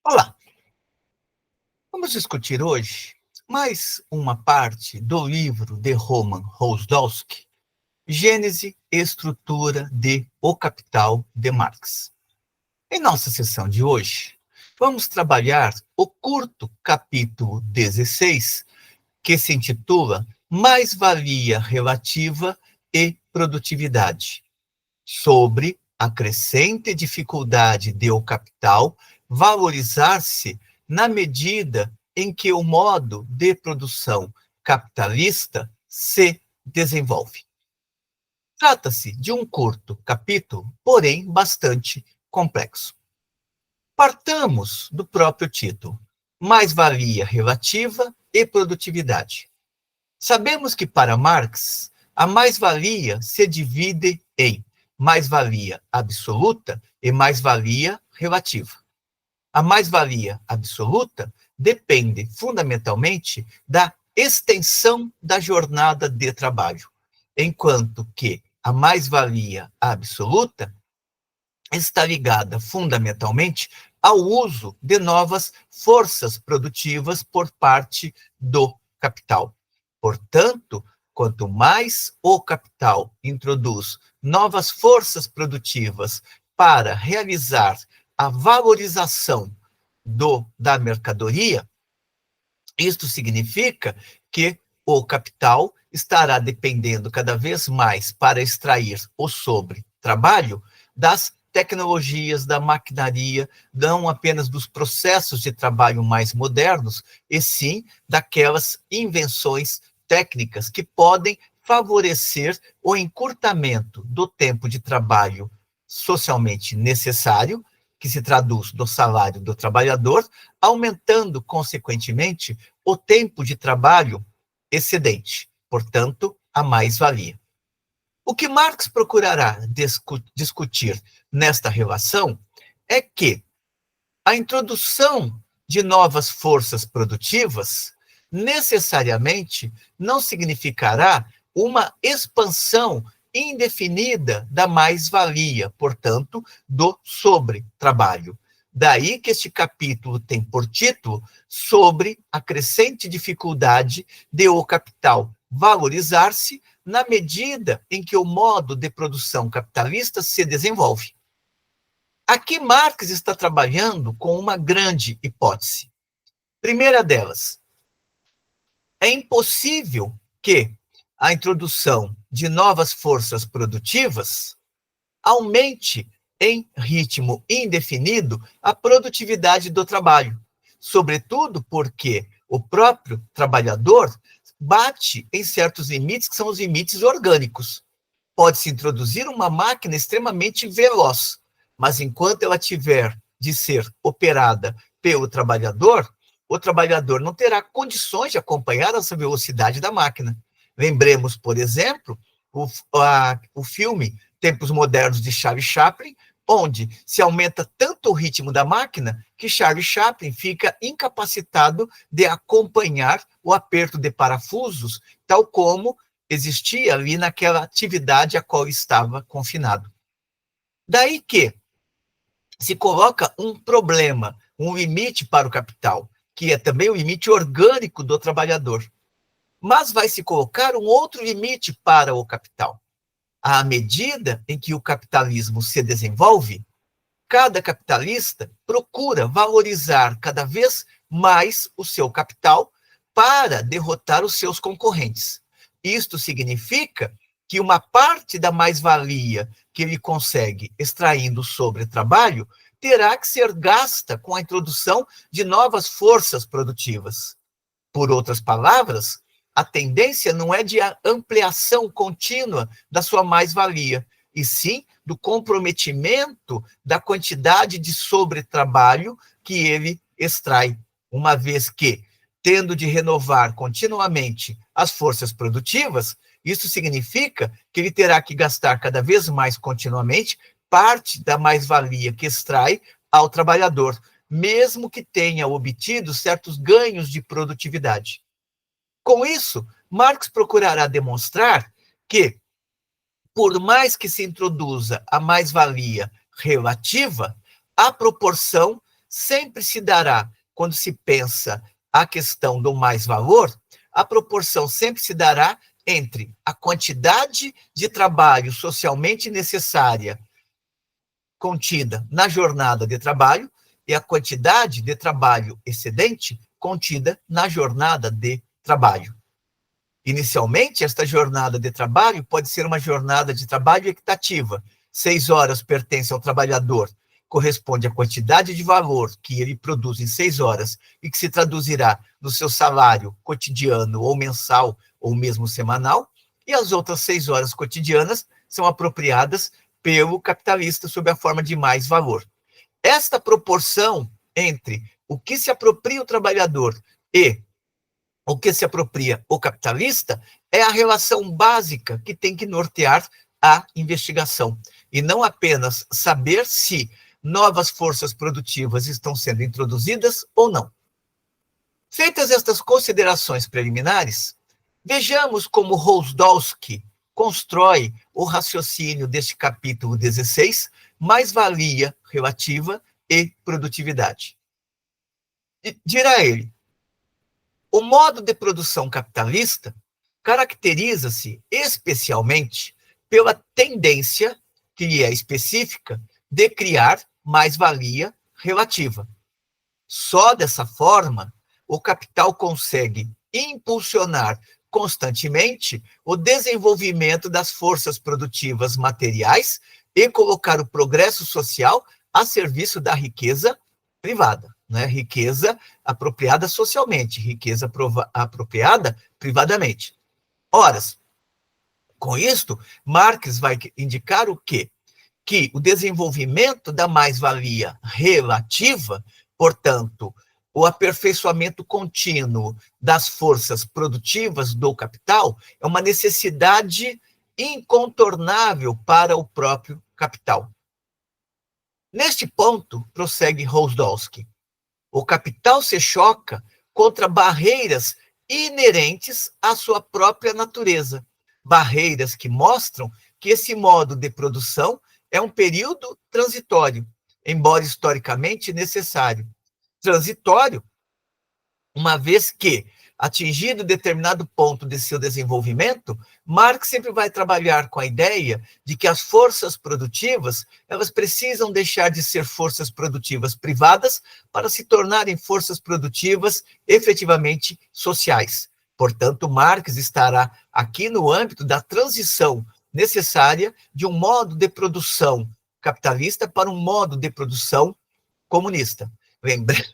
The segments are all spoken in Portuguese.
Olá, vamos discutir hoje mais uma parte do livro de Roman Rosdolsky, Gênese e Estrutura de O Capital de Marx. Em nossa sessão de hoje, vamos trabalhar o curto capítulo 16, que se intitula Mais-valia relativa e produtividade, sobre a crescente dificuldade de o capital valorizar-se na medida em que o modo de produção capitalista se desenvolve. Trata-se de um curto capítulo, porém bastante complexo. Partamos do próprio título: mais-valia relativa e produtividade. Sabemos que, para Marx, a mais-valia se divide em mais-valia absoluta e mais-valia relativa. A mais-valia absoluta depende fundamentalmente da extensão da jornada de trabalho, enquanto que a mais-valia absoluta está ligada fundamentalmente ao uso de novas forças produtivas por parte do capital. Portanto, quanto mais o capital introduz novas forças produtivas para realizar a valorização da mercadoria, isto significa que o capital estará dependendo cada vez mais para extrair o sobre-trabalho das tecnologias, da maquinaria, não apenas dos processos de trabalho mais modernos, e sim daquelas invenções técnicas que podem favorecer o encurtamento do tempo de trabalho socialmente necessário, que se traduz no salário do trabalhador, aumentando, consequentemente, o tempo de trabalho excedente, portanto, a mais-valia. O que Marx procurará discutir nesta relação é que a introdução de novas forças produtivas necessariamente não significará uma expansão indefinida da mais-valia, portanto, do sobre-trabalho. Daí que este capítulo tem por título sobre a crescente dificuldade de o capital valorizar-se na medida em que o modo de produção capitalista se desenvolve. Aqui Marx está trabalhando com uma grande hipótese. Primeira delas, é impossível que a introdução de novas forças produtivas aumente em ritmo indefinido a produtividade do trabalho, sobretudo porque o próprio trabalhador bate em certos limites que são os limites orgânicos. Pode-se introduzir uma máquina extremamente veloz, mas enquanto ela tiver de ser operada pelo trabalhador, o trabalhador não terá condições de acompanhar essa velocidade da máquina. Lembremos, por exemplo, o filme Tempos Modernos de Charlie Chaplin, onde se aumenta tanto o ritmo da máquina que Charlie Chaplin fica incapacitado de acompanhar o aperto de parafusos, tal como existia ali naquela atividade a qual estava confinado. Daí que se coloca um problema, um limite para o capital, que é também o limite orgânico do trabalhador. Mas vai se colocar um outro limite para o capital. À medida em que o capitalismo se desenvolve, cada capitalista procura valorizar cada vez mais o seu capital para derrotar os seus concorrentes. Isto significa que uma parte da mais-valia que ele consegue extraindo sobre trabalho terá que ser gasta com a introdução de novas forças produtivas. Por outras palavras, a tendência não é de ampliação contínua da sua mais-valia, e sim do comprometimento da quantidade de sobretrabalho que ele extrai, uma vez que, tendo de renovar continuamente as forças produtivas, isso significa que ele terá que gastar cada vez mais continuamente parte da mais-valia que extrai ao trabalhador, mesmo que tenha obtido certos ganhos de produtividade. Com isso, Marx procurará demonstrar que, por mais que se introduza a mais-valia relativa, a proporção sempre se dará, quando se pensa a questão do mais-valor, a proporção sempre se dará entre a quantidade de trabalho socialmente necessária contida na jornada de trabalho e a quantidade de trabalho excedente contida na jornada de trabalho. Inicialmente, esta jornada de trabalho pode ser uma jornada de trabalho equitativa. 6 horas pertence ao trabalhador, corresponde à quantidade de valor que ele produz em 6 horas e que se traduzirá no seu salário cotidiano ou mensal ou mesmo semanal, e as outras 6 horas cotidianas são apropriadas pelo capitalista sob a forma de mais valor. Esta proporção entre o que se apropria o trabalhador e o que se apropria o capitalista é a relação básica que tem que nortear a investigação, e não apenas saber se novas forças produtivas estão sendo introduzidas ou não. Feitas estas considerações preliminares, vejamos como Rozdolsky constrói o raciocínio deste capítulo 16, mais-valia relativa e produtividade. Dirá ele, o modo de produção capitalista caracteriza-se especialmente pela tendência, que lhe é específica, de criar mais-valia relativa. Só dessa forma, o capital consegue impulsionar constantemente o desenvolvimento das forças produtivas materiais e colocar o progresso social a serviço da riqueza privada, né? Riqueza apropriada socialmente, riqueza apropriada privadamente. Ora, com isto, Marx vai indicar o quê? Que o desenvolvimento da mais-valia relativa, portanto, o aperfeiçoamento contínuo das forças produtivas do capital é uma necessidade incontornável para o próprio capital. Neste ponto, prossegue Rozdolsky, o capital se choca contra barreiras inerentes à sua própria natureza, barreiras que mostram que esse modo de produção é um período transitório, embora historicamente necessário. Transitório, uma vez que, atingido determinado ponto de seu desenvolvimento, Marx sempre vai trabalhar com a ideia de que as forças produtivas, elas precisam deixar de ser forças produtivas privadas para se tornarem forças produtivas efetivamente sociais. Portanto, Marx estará aqui no âmbito da transição necessária de um modo de produção capitalista para um modo de produção comunista.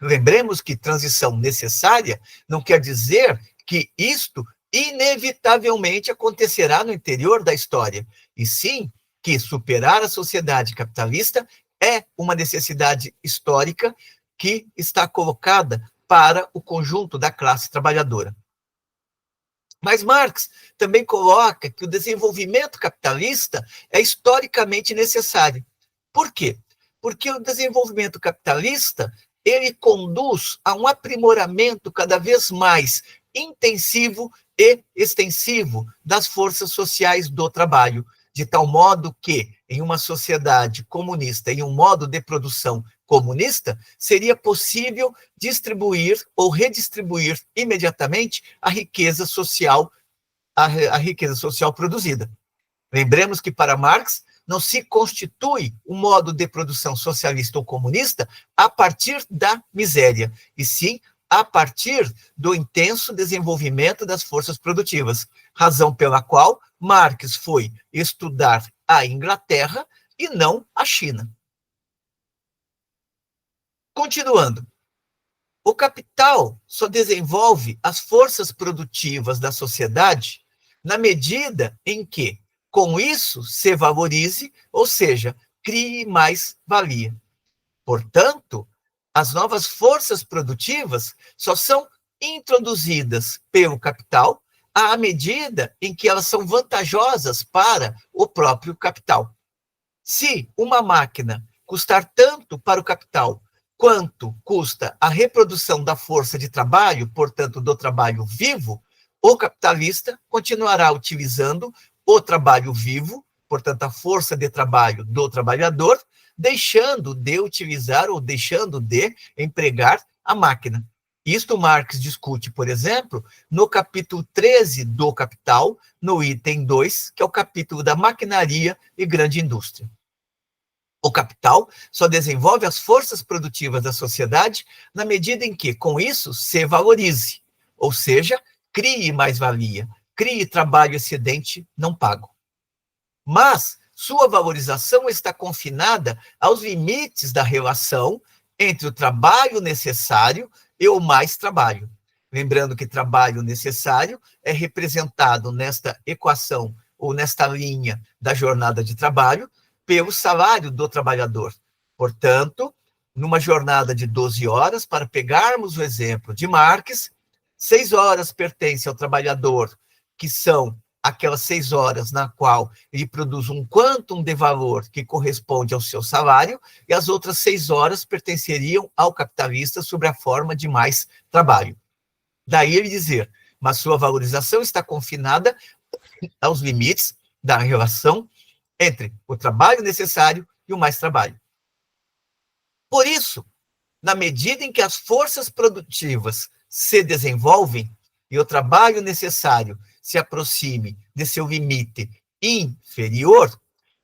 Lembremos que transição necessária não quer dizer que isto inevitavelmente acontecerá no interior da história, e sim que superar a sociedade capitalista é uma necessidade histórica que está colocada para o conjunto da classe trabalhadora. Mas Marx também coloca que o desenvolvimento capitalista é historicamente necessário. Por quê? Porque o desenvolvimento capitalista ele conduz a um aprimoramento cada vez mais intensivo e extensivo das forças sociais do trabalho, de tal modo que, em uma sociedade comunista, em um modo de produção comunista, seria possível distribuir ou redistribuir imediatamente a riqueza social produzida. Lembremos que, para Marx, não se constitui um modo de produção socialista ou comunista a partir da miséria, e sim a partir do intenso desenvolvimento das forças produtivas, razão pela qual Marx foi estudar a Inglaterra e não a China. Continuando, o capital só desenvolve as forças produtivas da sociedade na medida em que, com isso, se valorize, ou seja, crie mais valia. Portanto, as novas forças produtivas só são introduzidas pelo capital à medida em que elas são vantajosas para o próprio capital. Se uma máquina custar tanto para o capital quanto custa a reprodução da força de trabalho, portanto, do trabalho vivo, o capitalista continuará utilizando o trabalho vivo, portanto, a força de trabalho do trabalhador, deixando de utilizar ou deixando de empregar a máquina. Isto Marx discute, por exemplo, no capítulo 13 do Capital, no item 2, que é o capítulo da maquinaria e grande indústria. O capital só desenvolve as forças produtivas da sociedade na medida em que, com isso, se valorize, ou seja, crie mais-valia, crie trabalho excedente não pago. Mas sua valorização está confinada aos limites da relação entre o trabalho necessário e o mais trabalho. Lembrando que trabalho necessário é representado nesta equação ou nesta linha da jornada de trabalho pelo salário do trabalhador. Portanto, numa jornada de 12 horas, para pegarmos o exemplo de Marx, 6 horas pertencem ao trabalhador, que são aquelas 6 horas na qual ele produz um quantum de valor que corresponde ao seu salário, e as outras 6 horas pertenceriam ao capitalista sob a forma de mais trabalho. Daí ele dizer, mas sua valorização está confinada aos limites da relação entre o trabalho necessário e o mais trabalho. Por isso, na medida em que as forças produtivas se desenvolvem e o trabalho necessário se aproxime de seu limite inferior,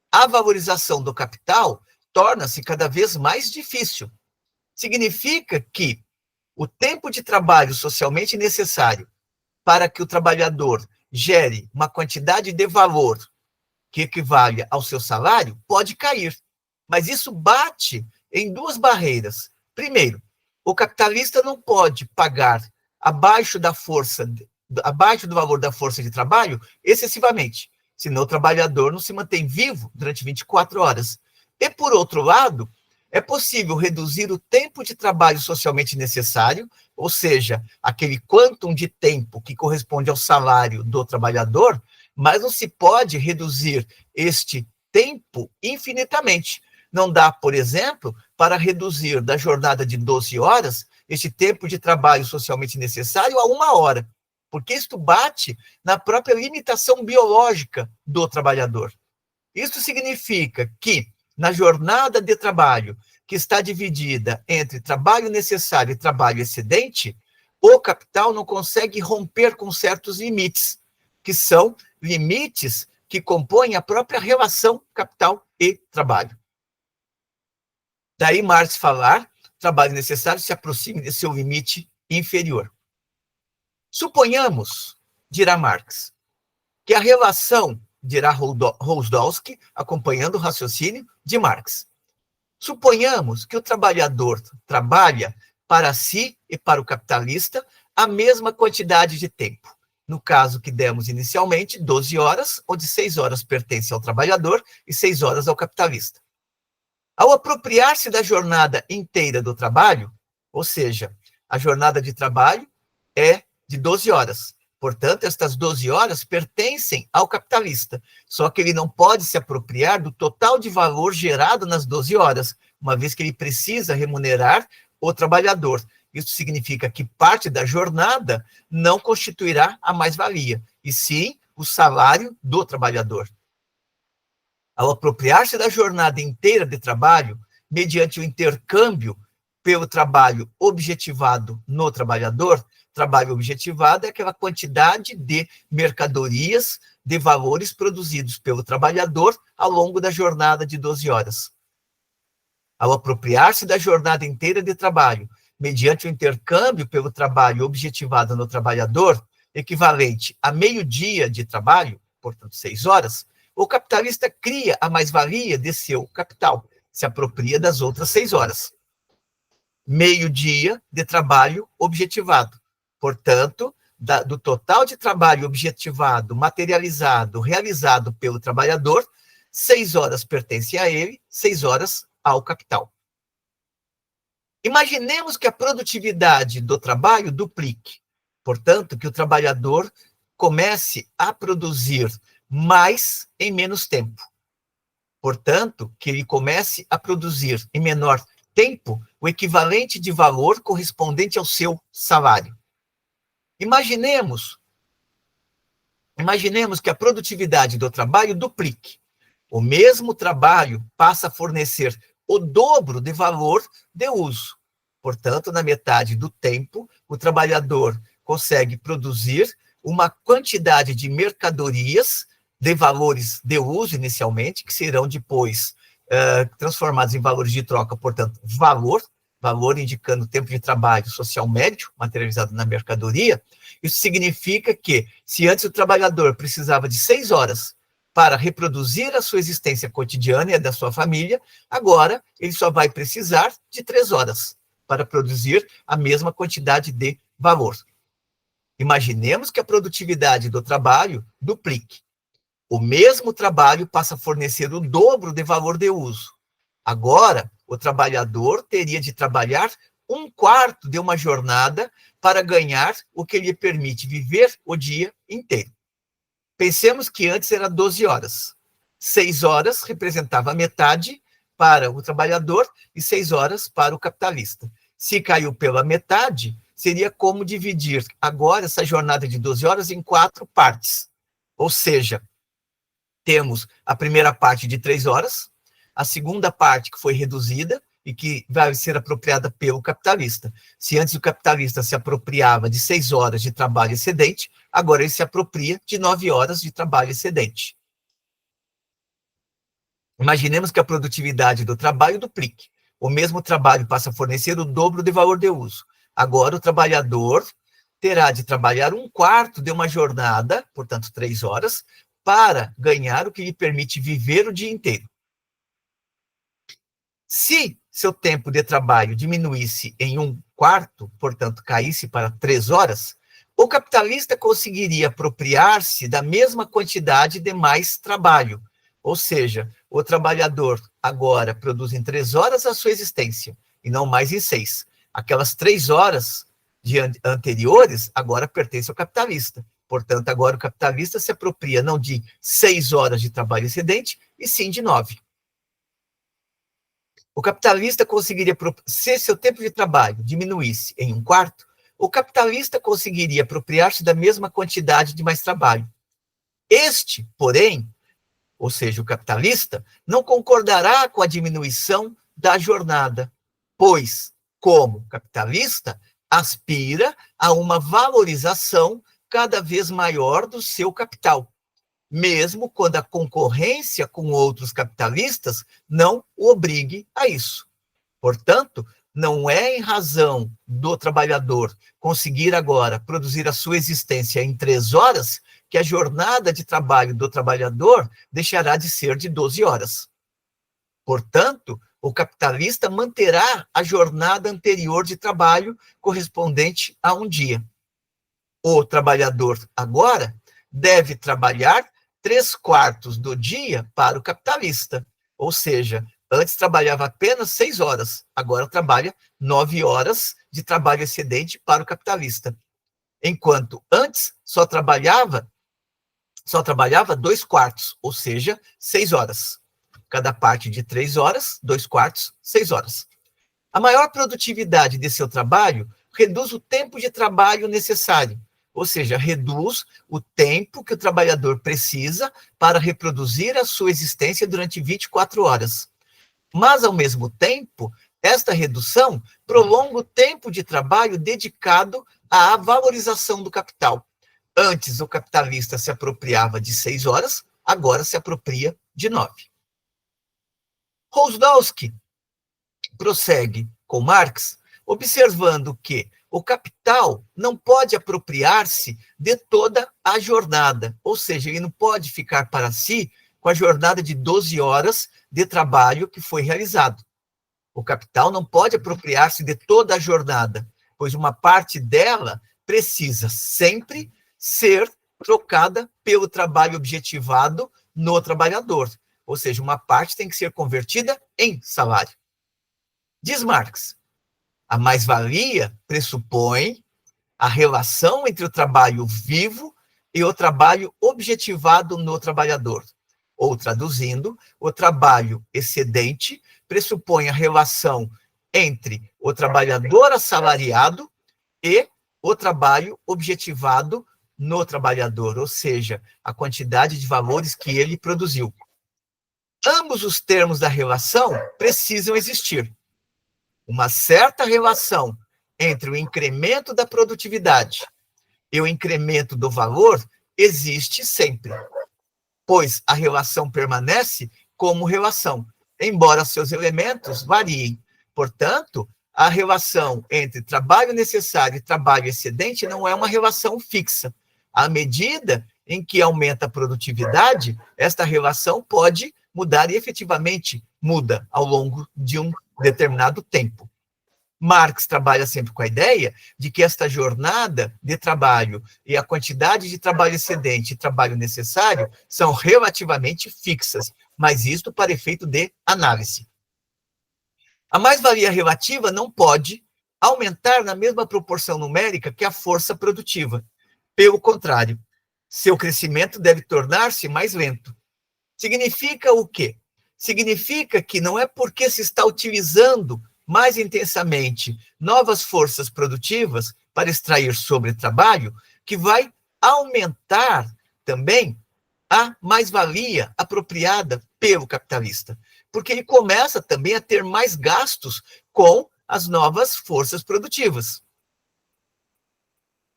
a valorização do capital torna-se cada vez mais difícil. Significa que o tempo de trabalho socialmente necessário para que o trabalhador gere uma quantidade de valor que equivale ao seu salário, pode cair. Mas isso bate em duas barreiras. Primeiro, o capitalista não pode pagar abaixo do valor da força de trabalho excessivamente, senão o trabalhador não se mantém vivo durante 24 horas. E, por outro lado, é possível reduzir o tempo de trabalho socialmente necessário, ou seja, aquele quantum de tempo que corresponde ao salário do trabalhador, mas não se pode reduzir este tempo infinitamente. Não dá, por exemplo, para reduzir da jornada de 12 horas este tempo de trabalho socialmente necessário a 1 hora, porque isto bate na própria limitação biológica do trabalhador. Isso significa que, na jornada de trabalho, que está dividida entre trabalho necessário e trabalho excedente, o capital não consegue romper com certos limites, que são limites que compõem a própria relação capital e trabalho. Daí Marx falar, trabalho necessário se aproxime de seu limite inferior. Suponhamos, dirá Marx, que a relação, dirá Rosdolsky, acompanhando o raciocínio de Marx. Suponhamos que o trabalhador trabalha para si e para o capitalista a mesma quantidade de tempo. No caso que demos inicialmente, 12 horas, onde 6 horas pertencem ao trabalhador e 6 horas ao capitalista. Ao apropriar-se da jornada inteira do trabalho, ou seja, a jornada de trabalho é de 12 horas. Portanto, estas 12 horas pertencem ao capitalista, só que ele não pode se apropriar do total de valor gerado nas 12 horas, uma vez que ele precisa remunerar o trabalhador. Isso significa que parte da jornada não constituirá a mais-valia, e sim o salário do trabalhador. Ao apropriar-se da jornada inteira de trabalho, mediante o intercâmbio pelo trabalho objetivado no trabalhador, trabalho objetivado é aquela quantidade de mercadorias, de valores produzidos pelo trabalhador ao longo da jornada de 12 horas. Ao apropriar-se da jornada inteira de trabalho, mediante o intercâmbio pelo trabalho objetivado no trabalhador, equivalente a meio-dia de trabalho, portanto 6 horas, o capitalista cria a mais-valia de seu capital, se apropria das outras 6 horas. Meio-dia de trabalho objetivado. Portanto, do total de trabalho objetivado, materializado, realizado pelo trabalhador, 6 horas pertencem a ele, 6 horas ao capital. Imaginemos que a produtividade do trabalho duplique. Portanto, que o trabalhador comece a produzir mais em menos tempo. Portanto, que ele comece a produzir em menor tempo o equivalente de valor correspondente ao seu salário. Imaginemos que a produtividade do trabalho duplique. O mesmo trabalho passa a fornecer o dobro de valor de uso. Portanto, na metade do tempo, o trabalhador consegue produzir uma quantidade de mercadorias de valores de uso inicialmente, que serão depois transformados em valores de troca, portanto, valor indicando o tempo de trabalho social médio, materializado na mercadoria. Isso significa que, se antes o trabalhador precisava de 6 horas para reproduzir a sua existência cotidiana e a da sua família, agora ele só vai precisar de 3 horas para produzir a mesma quantidade de valor. Imaginemos que a produtividade do trabalho duplique. O mesmo trabalho passa a fornecer o dobro de valor de uso. Agora, o trabalhador teria de trabalhar 1/4 de uma jornada para ganhar o que lhe permite viver o dia inteiro. Pensemos que antes era 12 horas. 6 horas representava metade para o trabalhador e 6 horas para o capitalista. Se caiu pela metade, seria como dividir agora essa jornada de 12 horas em 4 partes. Ou seja, temos a primeira parte de 3 horas, a segunda parte que foi reduzida e que vai ser apropriada pelo capitalista. Se antes o capitalista se apropriava de 6 horas de trabalho excedente, agora ele se apropria de 9 horas de trabalho excedente. Imaginemos que a produtividade do trabalho duplique. O mesmo trabalho passa a fornecer o dobro de valor de uso. Agora o trabalhador terá de trabalhar 1/4 de uma jornada, portanto 3 horas, para ganhar o que lhe permite viver o dia inteiro. Se seu tempo de trabalho diminuísse em 1/4, portanto, caísse para 3 horas, o capitalista conseguiria apropriar-se da mesma quantidade de mais trabalho. Ou seja, o trabalhador agora produz em 3 horas a sua existência, e não mais em 6. Aquelas 3 horas anteriores agora pertencem ao capitalista. Portanto, agora o capitalista se apropria não de 6 horas de trabalho excedente, e sim de 9. O capitalista conseguiria, se seu tempo de trabalho diminuísse em 1/4, o capitalista conseguiria apropriar-se da mesma quantidade de mais trabalho. Este, porém, ou seja, o capitalista, não concordará com a diminuição da jornada, pois, como capitalista, aspira a uma valorização cada vez maior do seu capital, mesmo quando a concorrência com outros capitalistas não o obrigue a isso. Portanto, não é em razão do trabalhador conseguir agora produzir a sua existência em 3 horas que a jornada de trabalho do trabalhador deixará de ser de 12 horas. Portanto, o capitalista manterá a jornada anterior de trabalho correspondente a um dia. O trabalhador agora deve trabalhar 3/4 do dia para o capitalista, ou seja, antes trabalhava apenas 6 horas, agora trabalha 9 horas de trabalho excedente para o capitalista. Enquanto antes só trabalhava 2/4, ou seja, 6 horas. Cada parte de 3 horas, 2/4, 6 horas. A maior produtividade de seu trabalho reduz o tempo de trabalho necessário, ou seja, reduz o tempo que o trabalhador precisa para reproduzir a sua existência durante 24 horas. Mas, ao mesmo tempo, esta redução prolonga o tempo de trabalho dedicado à valorização do capital. Antes, o capitalista se apropriava de 6 horas, agora se apropria de 9. Rozdowski prossegue com Marx, observando que o capital não pode apropriar-se de toda a jornada, ou seja, ele não pode ficar para si com a jornada de 12 horas de trabalho que foi realizado. O capital não pode apropriar-se de toda a jornada, pois uma parte dela precisa sempre ser trocada pelo trabalho objetivado no trabalhador, ou seja, uma parte tem que ser convertida em salário. Diz Marx, a mais-valia pressupõe a relação entre o trabalho vivo e o trabalho objetivado no trabalhador. Ou, traduzindo, o trabalho excedente pressupõe a relação entre o trabalhador assalariado e o trabalho objetivado no trabalhador, ou seja, a quantidade de valores que ele produziu. Ambos os termos da relação precisam existir. Uma certa relação entre o incremento da produtividade e o incremento do valor existe sempre, pois a relação permanece como relação, embora seus elementos variem. Portanto, a relação entre trabalho necessário e trabalho excedente não é uma relação fixa. À medida em que aumenta a produtividade, esta relação pode mudar e efetivamente muda ao longo de um determinado tempo. Marx trabalha sempre com a ideia de que esta jornada de trabalho e a quantidade de trabalho excedente e trabalho necessário são relativamente fixas, mas isto para efeito de análise. A mais-valia relativa não pode aumentar na mesma proporção numérica que a força produtiva. Pelo contrário, seu crescimento deve tornar-se mais lento. Significa o quê? Significa que não é porque se está utilizando mais intensamente novas forças produtivas para extrair sobre trabalho, que vai aumentar também a mais-valia apropriada pelo capitalista, porque ele começa também a ter mais gastos com as novas forças produtivas.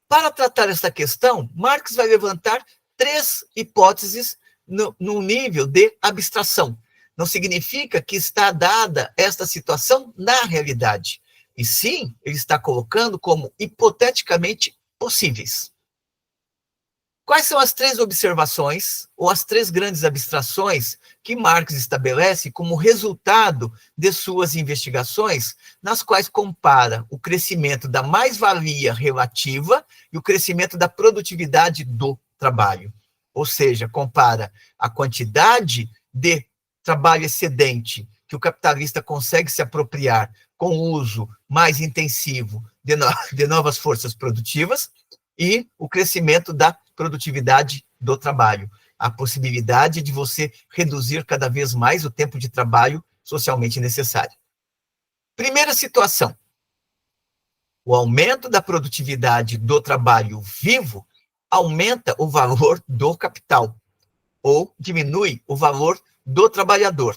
Para tratar essa questão, Marx vai levantar 3 hipóteses no nível de abstração. Não significa que está dada esta situação na realidade, e sim, ele está colocando como hipoteticamente possíveis. Quais são as 3 observações, ou as 3 grandes abstrações que Marx estabelece como resultado de suas investigações, nas quais compara o crescimento da mais-valia relativa e o crescimento da produtividade do trabalho? Ou seja, compara a quantidade de trabalho excedente que o capitalista consegue se apropriar com o uso mais intensivo de novas forças produtivas e o crescimento da produtividade do trabalho, a possibilidade de você reduzir cada vez mais o tempo de trabalho socialmente necessário. Primeira situação, o aumento da produtividade do trabalho vivo aumenta o valor do capital, ou diminui o valor do trabalhador.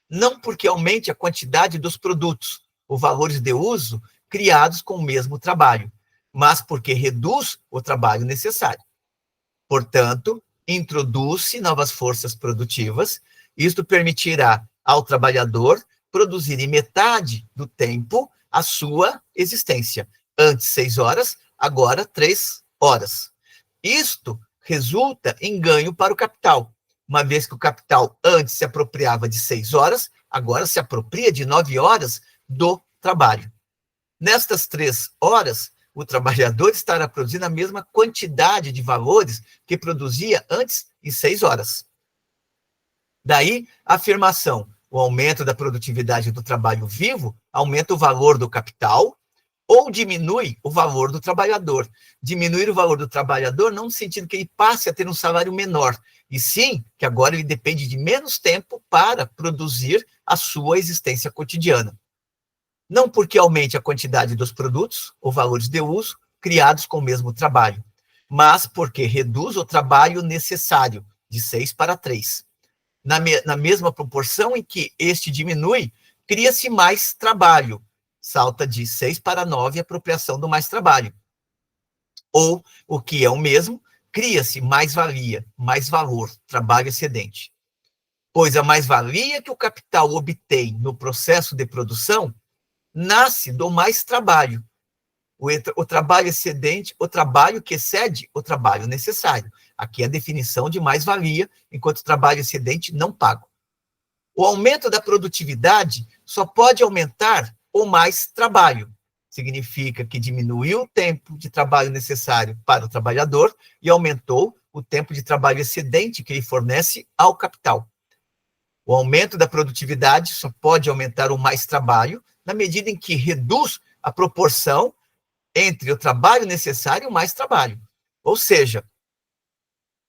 Não porque aumente a quantidade dos produtos, ou valores de uso, criados com o mesmo trabalho, mas porque reduz o trabalho necessário. Portanto, introduz-se novas forças produtivas, isto permitirá ao trabalhador produzir em metade do tempo a sua existência. Antes 6 horas, agora 3 horas. Isto resulta em ganho para o capital, uma vez que o capital antes se apropriava de 6 horas, agora se apropria de 9 horas do trabalho. Nestas 3 horas, o trabalhador estará produzindo a mesma quantidade de valores que produzia antes em 6 horas. Daí a afirmação, o aumento da produtividade do trabalho vivo aumenta o valor do capital ou diminui o valor do trabalhador. Diminuir o valor do trabalhador não no sentido que ele passe a ter um salário menor, e sim que agora ele depende de menos tempo para produzir a sua existência cotidiana. Não porque aumente a quantidade dos produtos ou valores de uso criados com o mesmo trabalho, mas porque reduz o trabalho necessário, de 6 para 3. Na mesma proporção em que este diminui, cria-se mais trabalho, salta de 6 para 9 a apropriação do mais trabalho. Ou, o que é o mesmo, cria-se mais-valia, mais valor, trabalho excedente. Pois a mais-valia que o capital obtém no processo de produção nasce do mais trabalho. O trabalho excedente, o trabalho que excede o trabalho necessário. Aqui é a definição de mais-valia, enquanto trabalho excedente não pago. O aumento da produtividade só pode aumentar o mais trabalho. Significa que diminuiu o tempo de trabalho necessário para o trabalhador e aumentou o tempo de trabalho excedente que ele fornece ao capital. O aumento da produtividade só pode aumentar o mais trabalho na medida em que reduz a proporção entre o trabalho necessário e o mais trabalho. Ou seja,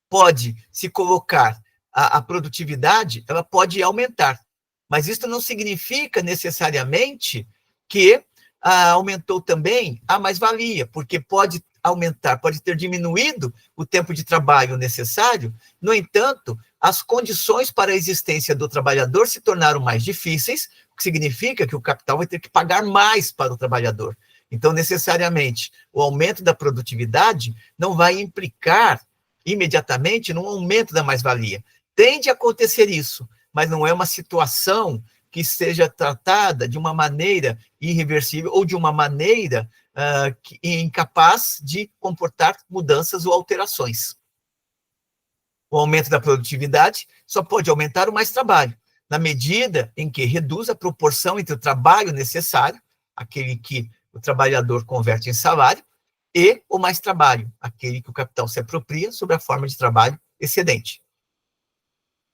pode se colocar a produtividade, ela pode aumentar, mas isso não significa necessariamente que aumentou também a mais-valia, porque pode aumentar, pode ter diminuído o tempo de trabalho necessário. No entanto, as condições para a existência do trabalhador se tornaram mais difíceis, o que significa que o capital vai ter que pagar mais para o trabalhador. Então, necessariamente, o aumento da produtividade não vai implicar imediatamente num aumento da mais-valia. Tende a acontecer isso, mas não é uma situação que seja tratada de uma maneira irreversível ou de uma maneira incapaz de comportar mudanças ou alterações. O aumento da produtividade só pode aumentar o mais trabalho, na medida em que reduz a proporção entre o trabalho necessário, aquele que o trabalhador converte em salário, e o mais trabalho, aquele que o capital se apropria sob a forma de trabalho excedente.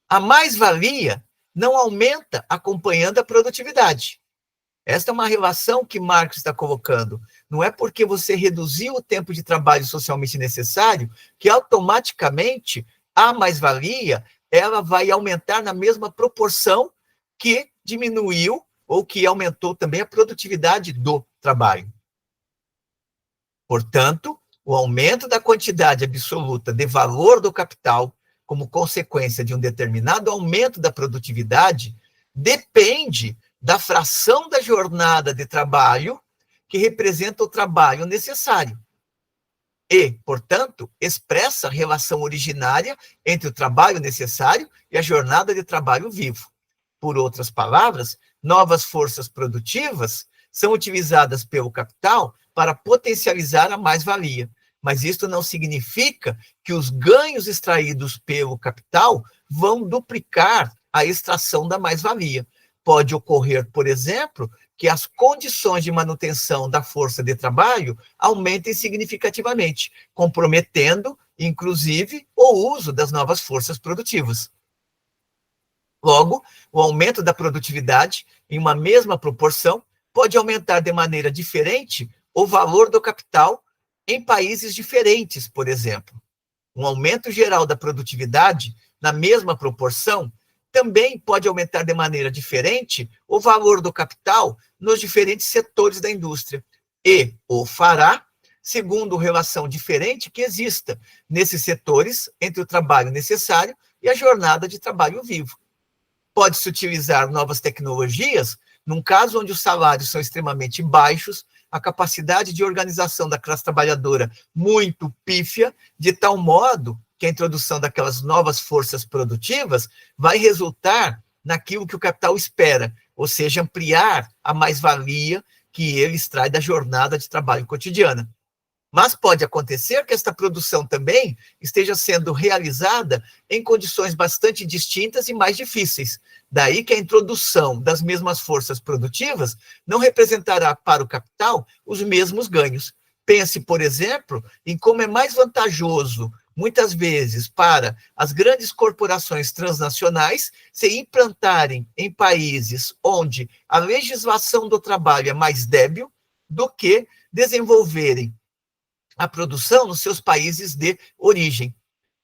A mais-valia não aumenta acompanhando a produtividade. Esta é uma relação que Marx está colocando. Não é porque você reduziu o tempo de trabalho socialmente necessário que automaticamente a mais-valia ela vai aumentar na mesma proporção que diminuiu ou que aumentou também a produtividade do trabalho. Portanto, o aumento da quantidade absoluta de valor do capital, como consequência de um determinado aumento da produtividade, depende da fração da jornada de trabalho que representa o trabalho necessário. E, portanto, expressa a relação originária entre o trabalho necessário e a jornada de trabalho vivo. Por outras palavras, novas forças produtivas são utilizadas pelo capital para potencializar a mais-valia. Mas isso não significa que os ganhos extraídos pelo capital vão duplicar a extração da mais-valia. Pode ocorrer, por exemplo, que as condições de manutenção da força de trabalho aumentem significativamente, comprometendo, inclusive, o uso das novas forças produtivas. Logo, o aumento da produtividade, em uma mesma proporção, pode aumentar de maneira diferente o valor do capital em países diferentes, por exemplo. Um aumento geral da produtividade, na mesma proporção, também pode aumentar de maneira diferente o valor do capital nos diferentes setores da indústria. E o fará segundo relação diferente que exista nesses setores entre o trabalho necessário e a jornada de trabalho vivo. Pode-se utilizar novas tecnologias num caso onde os salários são extremamente baixos, a capacidade de organização da classe trabalhadora muito pífia, de tal modo que a introdução daquelas novas forças produtivas vai resultar naquilo que o capital espera, ou seja, ampliar a mais-valia que ele extrai da jornada de trabalho cotidiana. Mas pode acontecer que esta produção também esteja sendo realizada em condições bastante distintas e mais difíceis. Daí que a introdução das mesmas forças produtivas não representará para o capital os mesmos ganhos. Pense, por exemplo, em como é mais vantajoso, muitas vezes, para as grandes corporações transnacionais se implantarem em países onde a legislação do trabalho é mais débil do que desenvolverem a produção nos seus países de origem.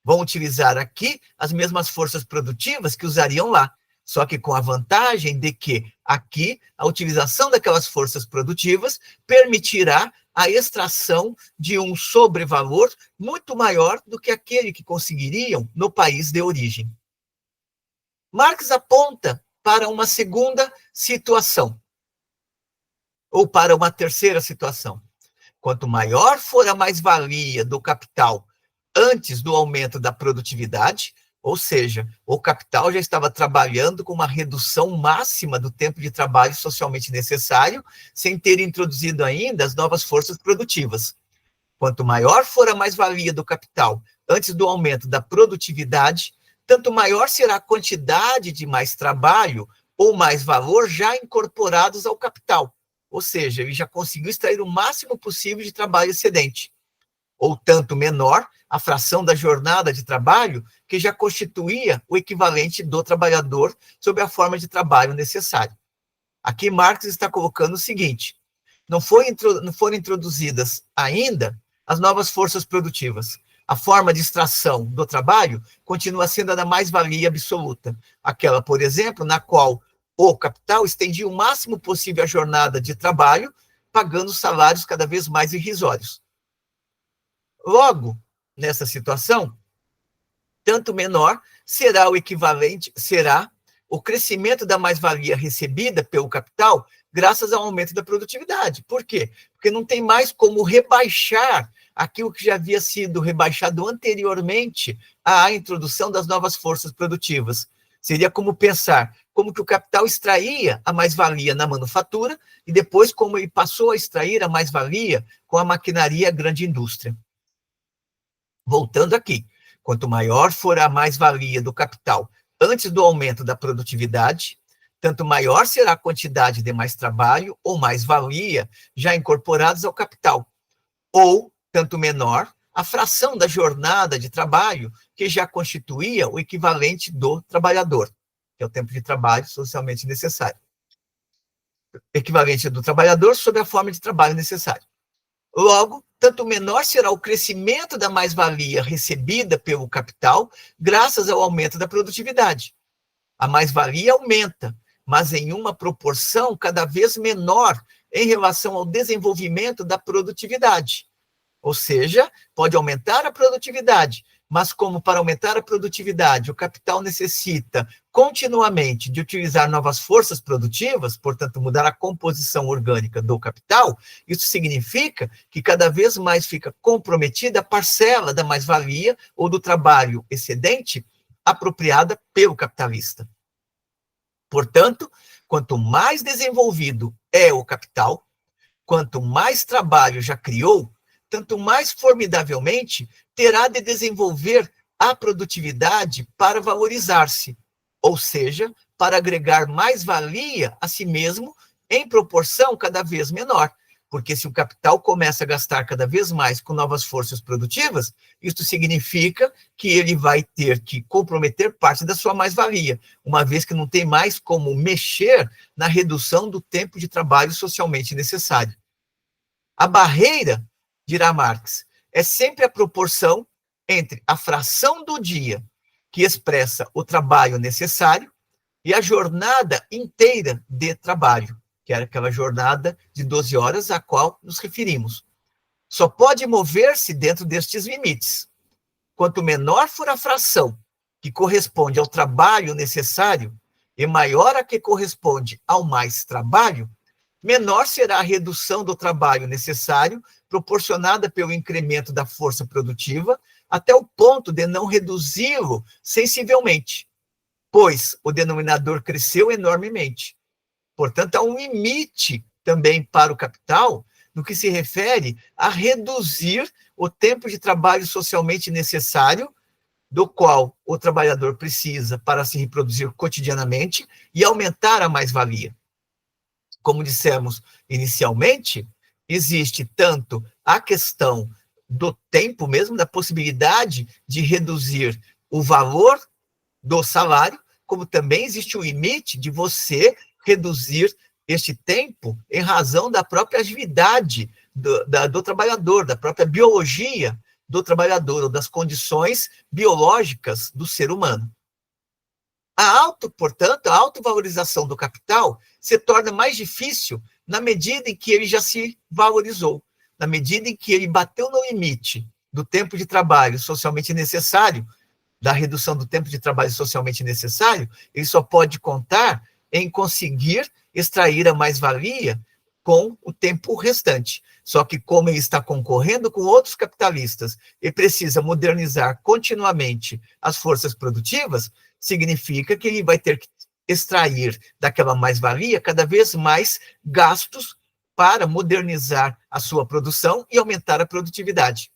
Vão utilizar aqui as mesmas forças produtivas que usariam lá, só que com a vantagem de que aqui a utilização daquelas forças produtivas permitirá a extração de um sobrevalor muito maior do que aquele que conseguiriam no país de origem. Marx aponta para uma segunda situação, ou para uma terceira situação. Quanto maior for a mais-valia do capital antes do aumento da produtividade, ou seja, o capital já estava trabalhando com uma redução máxima do tempo de trabalho socialmente necessário, sem ter introduzido ainda as novas forças produtivas. Quanto maior for a mais-valia do capital antes do aumento da produtividade, tanto maior será a quantidade de mais trabalho ou mais valor já incorporados ao capital. Ou seja, ele já conseguiu extrair o máximo possível de trabalho excedente. Ou tanto menor a fração da jornada de trabalho que já constituía o equivalente do trabalhador sob a forma de trabalho necessário. Aqui Marx está colocando o seguinte: não foram introduzidas ainda as novas forças produtivas. A forma de extração do trabalho continua sendo a da mais-valia absoluta. Aquela, por exemplo, na qual o capital estendia o máximo possível a jornada de trabalho, pagando salários cada vez mais irrisórios. Logo, nessa situação, tanto menor será o equivalente, será o crescimento da mais-valia recebida pelo capital graças ao aumento da produtividade. Por quê? Porque não tem mais como rebaixar aquilo que já havia sido rebaixado anteriormente à introdução das novas forças produtivas. Seria como pensar como que o capital extraía a mais-valia na manufatura e depois como ele passou a extrair a mais-valia com a maquinaria e a grande indústria. Voltando aqui, quanto maior for a mais-valia do capital antes do aumento da produtividade, tanto maior será a quantidade de mais trabalho ou mais-valia já incorporados ao capital, ou tanto menor a fração da jornada de trabalho que já constituía o equivalente do trabalhador, que é o tempo de trabalho socialmente necessário. Equivalente do trabalhador sob a forma de trabalho necessário. Logo, tanto menor será o crescimento da mais-valia recebida pelo capital graças ao aumento da produtividade. A mais-valia aumenta, mas em uma proporção cada vez menor em relação ao desenvolvimento da produtividade. Ou seja, pode aumentar a produtividade, mas como para aumentar a produtividade o capital necessita continuamente de utilizar novas forças produtivas, portanto, mudar a composição orgânica do capital, isso significa que cada vez mais fica comprometida a parcela da mais-valia ou do trabalho excedente apropriada pelo capitalista. Portanto, quanto mais desenvolvido é o capital, quanto mais trabalho já criou, tanto mais formidavelmente terá de desenvolver a produtividade para valorizar-se, ou seja, para agregar mais-valia a si mesmo em proporção cada vez menor. Porque se o capital começa a gastar cada vez mais com novas forças produtivas, isso significa que ele vai ter que comprometer parte da sua mais-valia, uma vez que não tem mais como mexer na redução do tempo de trabalho socialmente necessário. A barreira, dirá Marx, é sempre a proporção entre a fração do dia que expressa o trabalho necessário e a jornada inteira de trabalho, que era aquela jornada de 12 horas a qual nos referimos. Só pode mover-se dentro destes limites. Quanto menor for a fração que corresponde ao trabalho necessário e maior a que corresponde ao mais trabalho, menor será a redução do trabalho necessário, proporcionada pelo incremento da força produtiva, até o ponto de não reduzi-lo sensivelmente, pois o denominador cresceu enormemente. Portanto, há um limite também para o capital no que se refere a reduzir o tempo de trabalho socialmente necessário, do qual o trabalhador precisa para se reproduzir cotidianamente e aumentar a mais-valia. Como dissemos inicialmente, existe tanto a questão do tempo mesmo, da possibilidade de reduzir o valor do salário, como também existe o limite de você reduzir este tempo em razão da própria atividade do trabalhador, da própria biologia do trabalhador, ou das condições biológicas do ser humano. Portanto, a autovalorização do capital se torna mais difícil na medida em que ele já se valorizou, na medida em que ele bateu no limite do tempo de trabalho socialmente necessário, da redução do tempo de trabalho socialmente necessário, ele só pode contar em conseguir extrair a mais-valia com o tempo restante. Só que, como ele está concorrendo com outros capitalistas e precisa modernizar continuamente as forças produtivas, significa que ele vai ter que extrair daquela mais-valia cada vez mais gastos para modernizar a sua produção e aumentar a produtividade.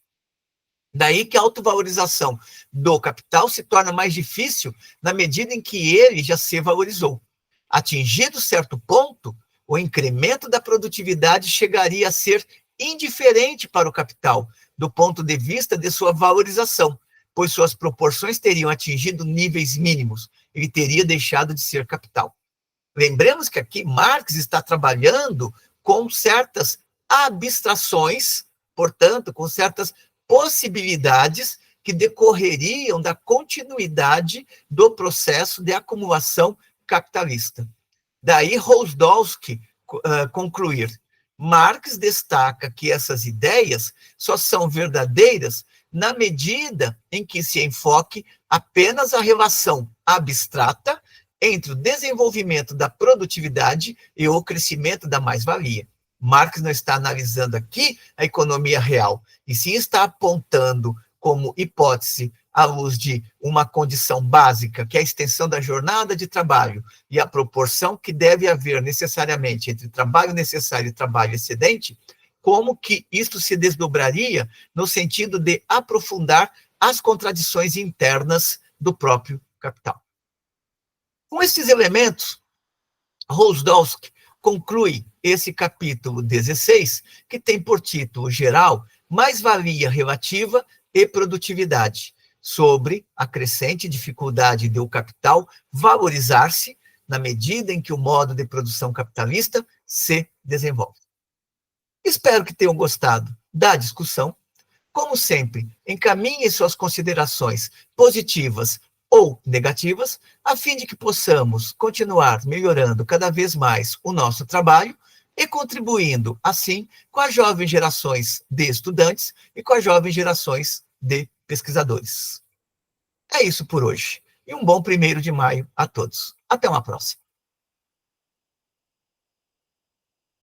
Daí que a autovalorização do capital se torna mais difícil na medida em que ele já se valorizou. Atingido certo ponto, o incremento da produtividade chegaria a ser indiferente para o capital, do ponto de vista de sua valorização, pois suas proporções teriam atingido níveis mínimos, ele teria deixado de ser capital. Lembremos que aqui Marx está trabalhando com certas abstrações, portanto, com certas possibilidades que decorreriam da continuidade do processo de acumulação capitalista. Daí Rosdolsky concluir Marx destaca que essas ideias só são verdadeiras na medida em que se enfoque apenas a relação abstrata entre o desenvolvimento da produtividade e o crescimento da mais-valia. Marx não está analisando aqui a economia real, e sim está apontando como hipótese, à luz de uma condição básica, que é a extensão da jornada de trabalho e a proporção que deve haver necessariamente entre trabalho necessário e trabalho excedente, como que isto se desdobraria no sentido de aprofundar as contradições internas do próprio capital. Com esses elementos, Rosdolsky conclui esse capítulo 16, que tem por título geral Mais-valia relativa e produtividade, sobre a crescente dificuldade do capital valorizar-se na medida em que o modo de produção capitalista se desenvolve. Espero que tenham gostado da discussão. Como sempre, encaminhe suas considerações positivas ou negativas, a fim de que possamos continuar melhorando cada vez mais o nosso trabalho e contribuindo, assim, com as jovens gerações de estudantes e com as jovens gerações de pesquisadores. É isso por hoje. E um bom 1º de maio a todos. Até uma próxima.